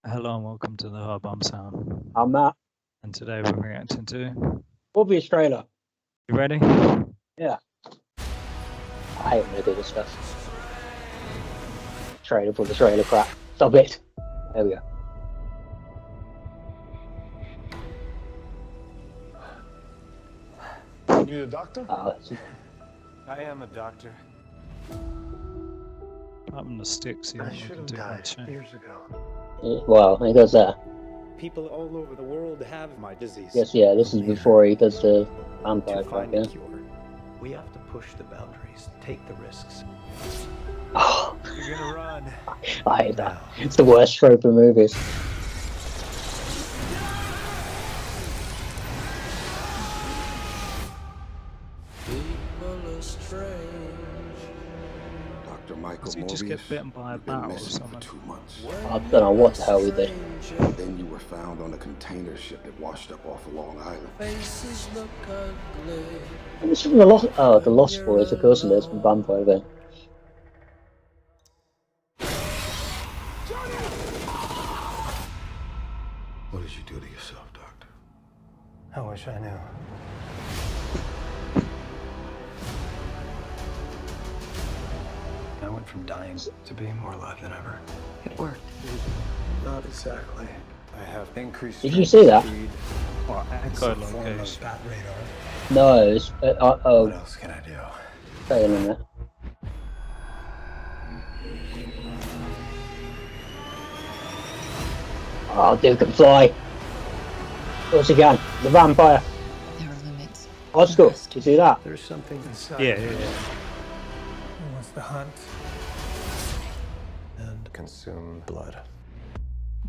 Hello and welcome to the Hub. I'm Sam, I'm Matt. and today we're reacting to. Morbius trailer. You ready? Yeah. I hate when they do this stuff. Trailer for the trailer crap. Stop it. There we go. You a doctor? I am a doctor. Apart from the sticks, you I don't should look have too died bad shape. years ago. Well, he does that. People all over the world have my disease. Yes, yeah, this is before he does the vampire To crap, find yeah. a cure, we have to push the boundaries, take the risks. Oh, You're gonna run. I hate that. It's the worst trope in movies. Dr. Michael Does he Morbius, just get bitten by a you've been bat or missing for something? 2 months. I don't know what the hell he did. Then you were found on a container ship that washed up off of Long Island. It's from the Lost. Oh, the Lost Boys, of course it is from Vampire then. What did you do to yourself, Doctor? I wish I knew. I went from dying to being more alive than ever. It worked. Not exactly. I have increased. Did you see that? speed, What? some form of Echolocation. fat radar. No, it's. Oh, What else can I do? hang on a minute. Oh, dude can fly. Of course he can. The vampire. There are limits. Oscar, you see that? There's something inside. Yeah. Who wants to hunt and consume blood?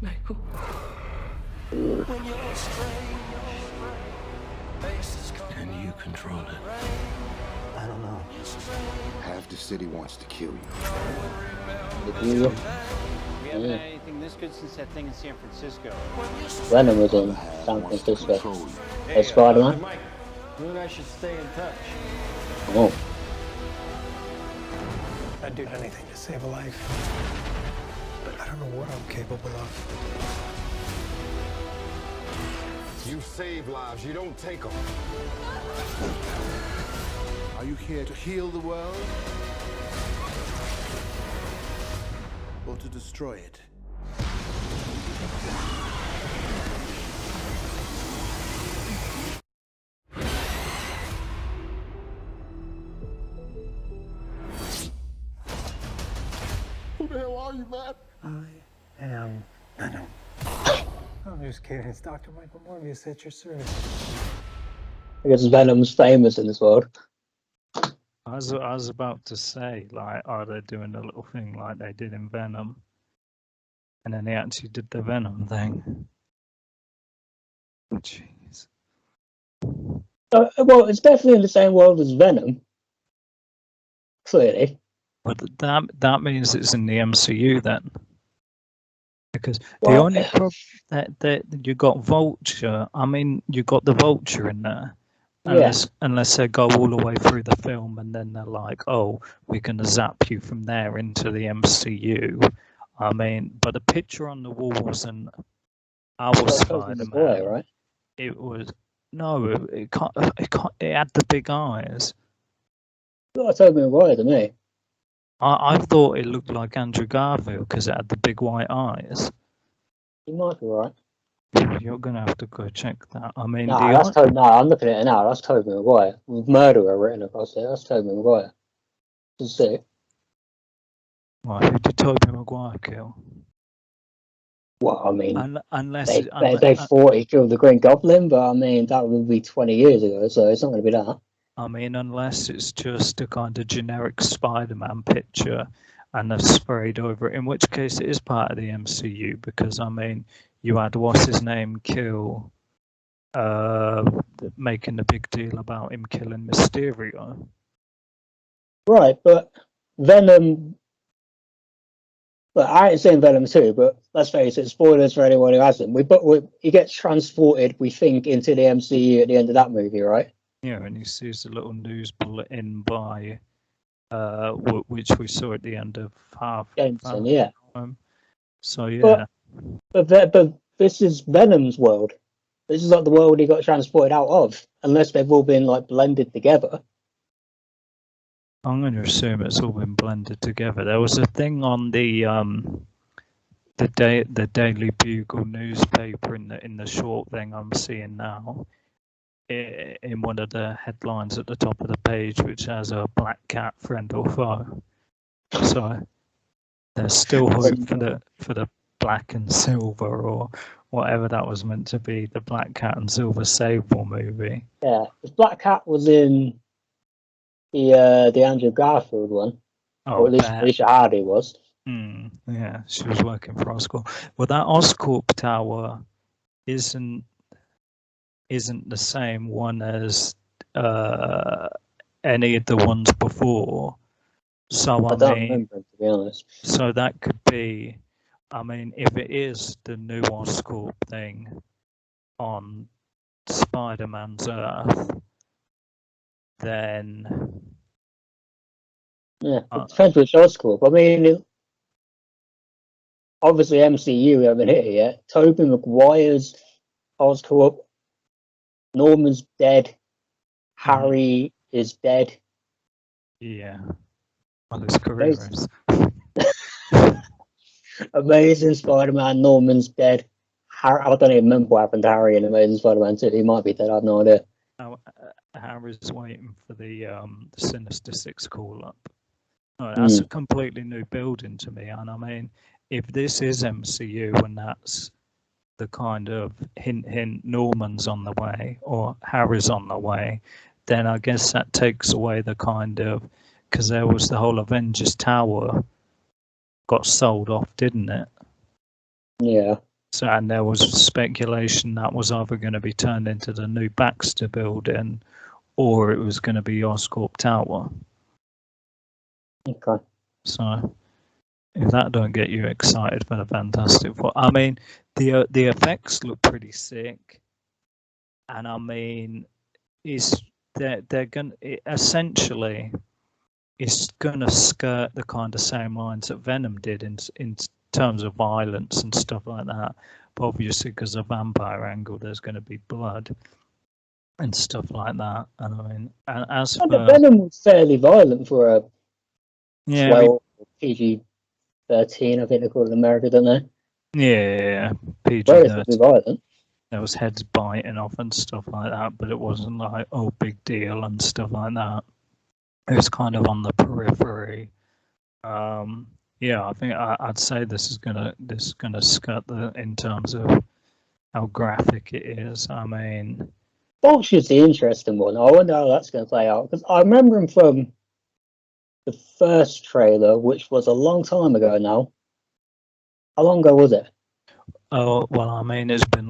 Michael. Can you control it? I don't know. Half the city wants to kill you. You- We haven't Yeah. had anything this good since that thing in San Francisco. Venom was in Half San wants to Francisco. control you. As Spider-Man. Mike, you and I should stay in touch. Oh, I'd do anything to save a life. But I don't know what I'm capable of. You save lives, you don't take them. Are you here to heal the world? Or to destroy it? Who the hell are you, Matt? I am Venom. I'm just kidding. It's Dr. Michael Morbius at your service. I guess Venom's famous in this world. I was about to say, like, are they doing a little thing like they did in Venom? And then they actually did the Venom thing. Jeez. Well, it's definitely in the same world as Venom. Clearly. But that means it's in the MCU then. Because the Well, only problem that you got Vulture. I mean, you got the Vulture in there. yeah. Unless they go all the way through the film and then they're like, oh, we're going to zap you from there into the MCU. I mean, but the picture on the wall wasn't our Spider-Man. Boy, right? It was no, it can't. It had the big eyes. Well, Tobey Maguire to me. I thought it looked like Andrew Garfield because it had the big white eyes. He might be right. You're gonna have to go check that. I mean, No, I'm looking at it now. That's Tobey Maguire with murderer written across it. That's Tobey Maguire. Just see. Well, who did Tobey Maguire kill? Well, I mean, Unless they thought he killed the Green Goblin, but I mean that would be 20 years ago, so it's not going to be that. I mean, unless it's just a kind of generic Spider-Man picture and they've sprayed over it, in which case it is part of the MCU because, I mean, you had what's his name kill, making a big deal about him killing Mysterio. Right, but Venom. But I ain't seen Venom 2, but let's face it, spoilers for anyone who hasn't. He gets transported, we think, into the MCU at the end of that movie, right? Yeah, and he sees a little news bulletin by, which we saw at the end of half. Jameson, yeah. So yeah. But But this is Venom's world. This is like the world he got transported out of, unless they've all been like blended together. I'm going to assume it's all been blended together. There was a thing on the Daily Bugle newspaper in the short thing I'm seeing now, in one of the headlines at the top of the page, which has a black cat, friend or foe. So there's still hope for the black and silver, or whatever that was meant to be, the Black Cat and Silver Sable movie. Yeah, the Black Cat was in the Andrew Garfield one, or at least Alicia Hardy was. Yeah, she was working for Oscorp. Well, that Oscorp tower isn't the same one as any of the ones before. So I don't remember, to be honest. So that could be, I mean, if it is the new Oscorp thing on Spider-Man's Earth, then yeah, it depends which Oscorp. I mean, obviously MCU we haven't hit it yet. Tobey Maguire's Oscorp, Norman's dead, Harry is dead. Yeah, well, his career is. Amazing Spider-Man, Norman's dead. Harry, I don't even remember what happened to Harry in Amazing Spider-Man 2. He might be dead, I have no idea. Harry's waiting for the Sinister Six call-up. Oh, that's a completely new building to me, and I mean, if this is MCU and that's the kind of hint Norman's on the way or Harry's on the way, then I guess that takes away the kind of, because there was the whole Avengers Tower got sold off, didn't it? Yeah. So, and there was speculation that was either going to be turned into the new Baxter building or it was going to be Oscorp Tower. Okay. So if that don't get you excited for the Fantastic Four, I mean, the effects look pretty sick, and I mean, they're gonna essentially it's gonna skirt the kind of same lines that Venom did in terms of violence and stuff like that. But obviously, because of vampire angle, there's going to be blood and stuff like that. And I mean, and as for Venom was fairly violent for a 12 PG-13, I think they call it in America, don't they? Yeah, relatively violent. There was heads biting off and stuff like that, but it wasn't like, oh, big deal and stuff like that. It was kind of on the periphery. Yeah, I think I'd say this is gonna skirt in terms of how graphic it is. I mean, Vulture's the interesting one. I wonder how that's going to play out, because I remember him from the first trailer, which was a long time ago now. How long ago was it? Oh well, I mean, it's been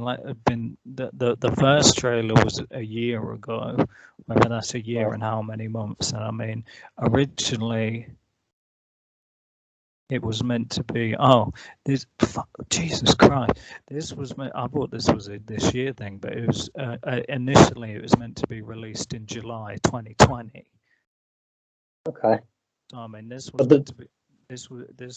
the first trailer was a year ago. Whether that's a year and how many months? And I mean, originally it was meant to be. Oh, Jesus Christ! This was I thought this was a this year thing, but it was initially it was meant to be released in July 2020. Okay. So, I mean, this was meant to be. This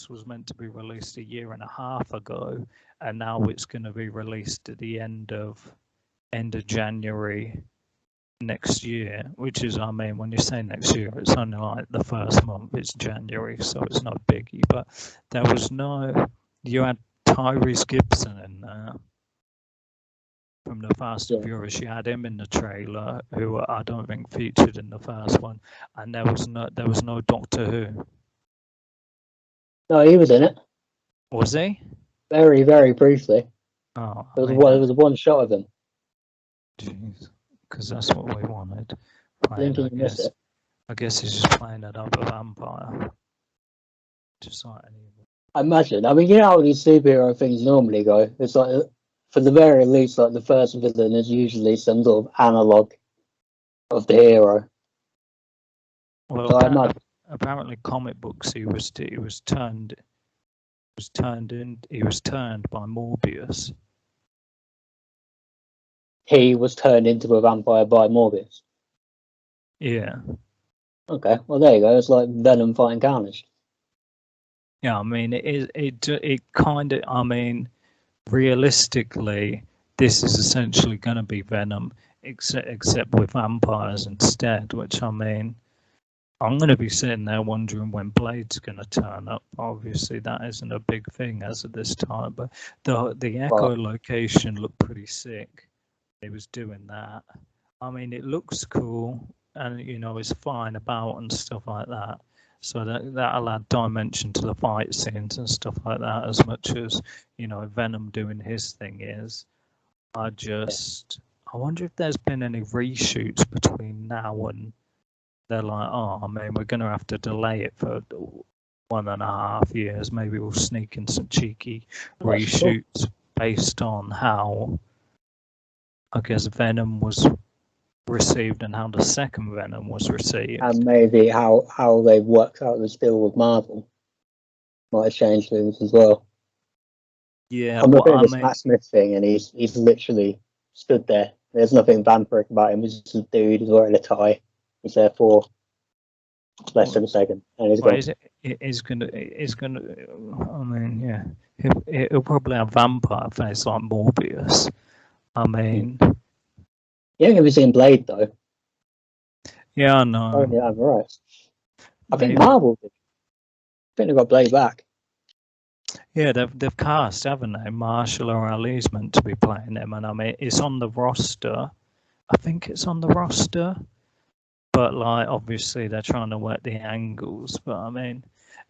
was meant to be released a year and a half ago, and now it's going to be released at the end of January next year. Which is, I mean, when you say next year, it's only like the first month. It's January, so it's not biggie. But there was no. You had Tyrese Gibson in there from the Fast and Furious. You had him in the trailer, who I don't think featured in the first one, and there was no Doctor Who. No, he was in it. Was he? Very, very briefly. Oh, there was one shot of him. Jeez, because that's what we wanted. I guess he's just playing another vampire. Just like I imagine. I mean, you know how these superhero things normally go. It's like, for the very least, like the first villain is usually some sort of analog of the hero. Well, so apparently, comic books he was turned by Morbius. He was turned into a vampire by Morbius. Yeah. Okay, well there you go. It's like Venom fighting Carnage. Yeah, I mean it kind of. I mean, realistically, this is essentially going to be Venom, except with vampires instead. Which I mean, I'm going to be sitting there wondering when Blade's going to turn up. Obviously, that isn't a big thing as of this time, but the Echo location looked pretty sick. He was doing that. I mean, it looks cool, and it's fine about and stuff like that. So that'll add dimension to the fight scenes and stuff like that. As much as Venom doing his thing is. I wonder if there's been any reshoots between now and they're like, oh, I mean, we're going to have to delay it for 1.5 years. Maybe we'll sneak in some cheeky reshoots based on how, I guess, Venom was received and how the second Venom was received. And maybe how they worked out this deal with Marvel might have changed things as well. Yeah, I'm looking at this Matt Smith thing, and he's literally stood there. There's nothing vampiric about him. He's just a dude. He's wearing a tie. He's there for less than a second, and he's gone. It's gonna. I mean, yeah, he'll probably have vampire face like Morbius. I mean, you ain't ever seen Blade though. Yeah, I know. Oh yeah, I'm right. I think Marvel did. I think they got Blade back. Yeah, they've cast, haven't they? Marshall Ali's meant to be playing him, and I mean, it's on the roster. I think it's on the roster, but like obviously they're trying to work the angles. But I mean,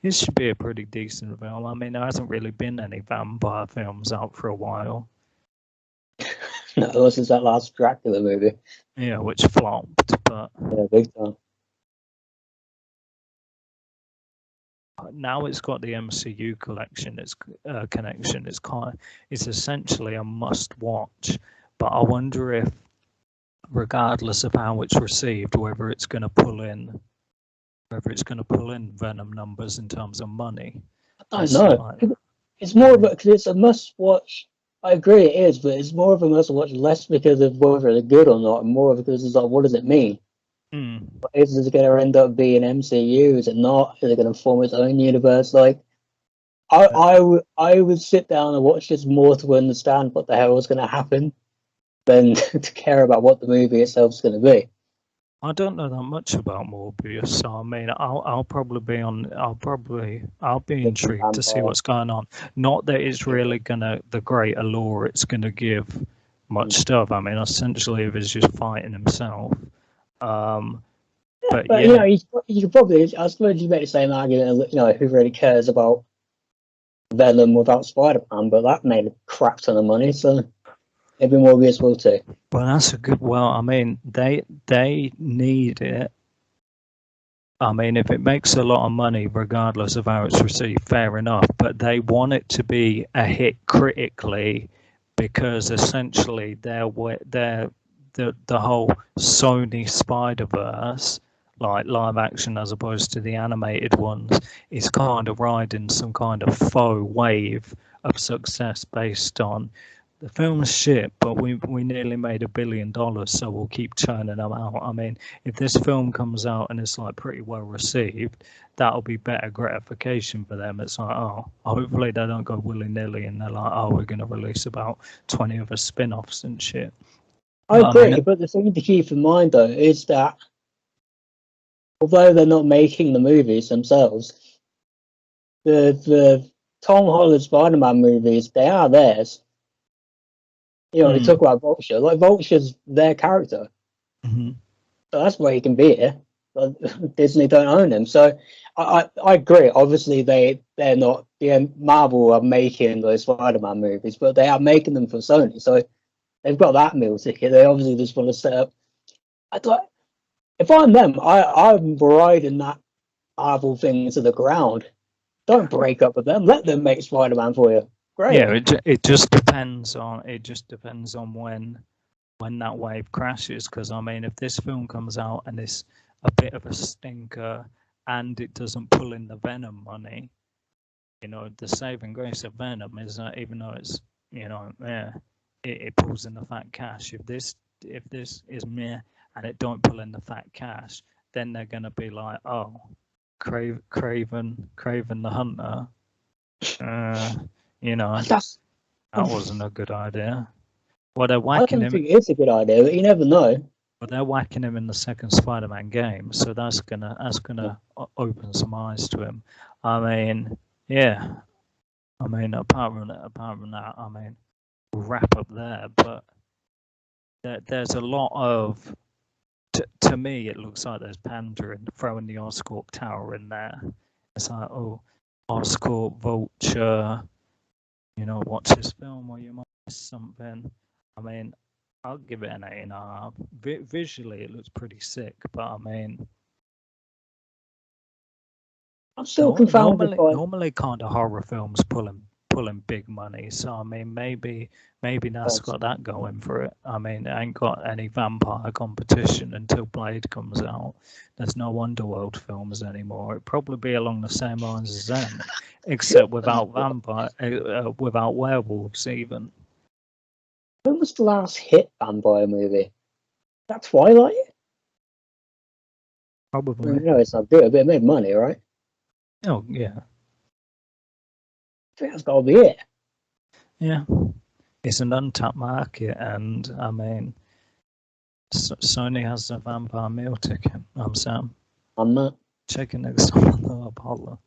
it should be a pretty decent film. I mean, there hasn't really been any vampire films out for a while. No, this is that last Dracula movie. Yeah, which flopped, but yeah, big time. Now it's got the MCU collection. It's connection. It's essentially a must-watch. But I wonder if, regardless of how it's received, whether it's going to pull in Venom numbers in terms of money. I don't know. It's more of because it's a must-watch. I agree, it is, but it's more of a must-watch, less because of whether they're good or not, and more because it's like, what does it mean? Is it going to end up being MCU? Is it not? Is it going to form its own universe? Like, I would sit down and watch this more to understand what the hell is going to happen than to care about what the movie itself is going to be. I don't know that much about Morbius, so I mean, I'll be intrigued to see what's going on. Not that it's really the great allure it's gonna give much stuff. I mean, essentially, if it's just fighting himself. But yeah. You could probably, I suppose you make the same argument. Who really cares about Venom without Spider-Man? But that made a crap ton of money, so. Maybe Morbius will too. Well, that's a good. Well, I mean, they need it. I mean, if it makes a lot of money, regardless of how it's received, fair enough. But they want it to be a hit critically, because essentially the whole Sony Spider-Verse, like live action as opposed to the animated ones, is kind of riding some kind of faux wave of success based on. The film's shit, but we nearly made $1 billion, so we'll keep churning them out. I mean, if this film comes out and it's like pretty well received, that'll be better gratification for them. It's like, oh, hopefully they don't go willy-nilly and they're like, oh, we're going to release about 20 other spin-offs and shit. I agree, but the thing to keep in mind, though, is that although they're not making the movies themselves, the Tom Holland Spider-Man movies, they are theirs. They talk about Vulture. Like, Vulture's their character. Mm-hmm. So that's why he can be here. But Disney don't own him. So I agree. Obviously, they're not. Marvel are making those Spider-Man movies, but they are making them for Sony. So they've got that meal ticket. They obviously just want to set up. If I'm them, I'm riding that Marvel thing to the ground. Don't break up with them. Let them make Spider-Man for you. Great. Yeah, it just depends on when that wave crashes. Because I mean, if this film comes out and it's a bit of a stinker and it doesn't pull in the Venom money, the saving grace of Venom is that even though it's it pulls in the fat cash. If this is meh and it don't pull in the fat cash, then they're gonna be like, oh, Craven the Hunter. That wasn't a good idea. Well, they're I whacking don't him. think it's a good idea, but you never know. But they're whacking him in the second Spider-Man game, so that's gonna open some eyes to him. I mean, yeah. I mean, apart from that, I mean, we'll wrap up there. But there's a lot of, to me, it looks like there's pandering, throwing the Oscorp Tower in there. It's like, oh, Oscorp, Vulture, you know, watch this film or you might miss something. I mean, I'll give it an 8.5. Visually, it looks pretty sick, but I mean, I'm still confounded by. normally kind of horror films pulling big money. So I mean, maybe that's got that going for it. I mean, it ain't got any vampire competition until Blade comes out. There's no Underworld films anymore. It'd probably be along the same lines as them, except without without werewolves even. When was the last hit vampire movie? That Twilight? Probably. I mean, it's not good, but it made money, right? Oh yeah. I think that's got to be it. Yeah. It's an untapped market, and I mean, Sony has a vampire meal ticket. I'm Sam. I'm not. Check it next time on the Apollo.